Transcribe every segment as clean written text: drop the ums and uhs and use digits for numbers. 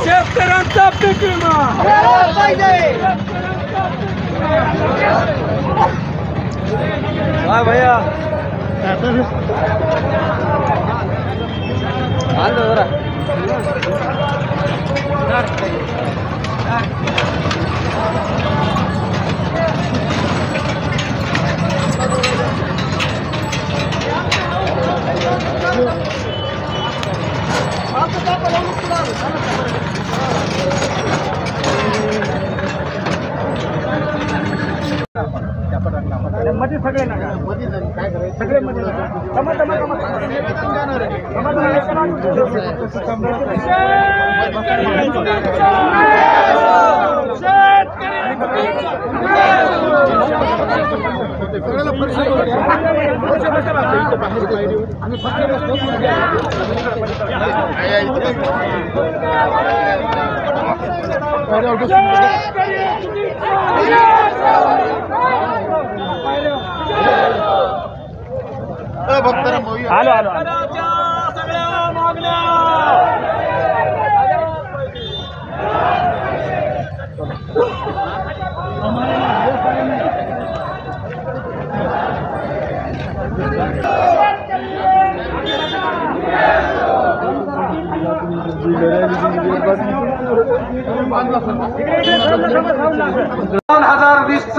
शेतकऱ्यांचा पीक विमा हाँ भैया मध्ये सगळे नका सगळे मध्ये आलो आलो सगळ्या मागण्या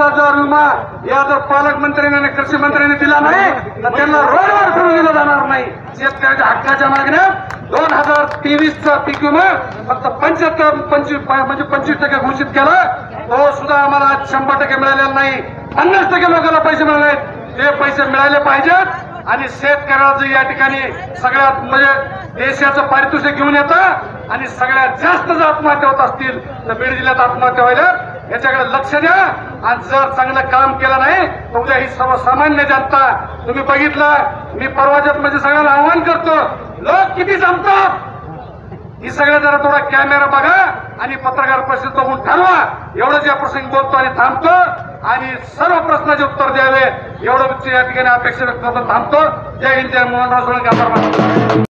जो विमा या जर पालकमंत्र्यांनी आणि कृषी मंत्र्यांनी दिला नाही तर त्यांना रोडवर फिरून दिला जाणार नाही. शेतकऱ्याच्या हक्काच्या मागण्या 2023चा पीक विमा फक्त 25% घोषित केला. तो सुद्धा आम्हाला 100% मिळालेला नाही. 50% लोकांना पैसे मिळाले. ते पैसे मिळाले पाहिजेत आणि शेतकऱ्याचं या ठिकाणी सगळ्यात म्हणजे देशाचं पारितोषिक घेऊन येतं आणि सगळ्यात जास्त जर आत्महत्या होत असतील तर बीड जिल्ह्यात आत्महत्या व्हायला याच्याकडे लक्ष द्या. आणि जर चांगलं काम केलं नाही तर उद्या ही सर्वसामान्य जनता तुम्ही बघितलं. मी परवाच्यात म्हणजे सगळ्यांना आव्हान करतो, लोक किती जमतात ही सगळ्या जरा थोडा कॅमेरा बघा आणि पत्रकार परिषद बघून ठरवा. एवढंच या प्रसंगी बोलतो आणि थांबतो आणि सर्व प्रश्नाचे उत्तर द्यावे एवढं या ठिकाणी अपेक्षा व्यक्त करतो. थांबतो. जय हिंद, जय मोहनराव सोळंके.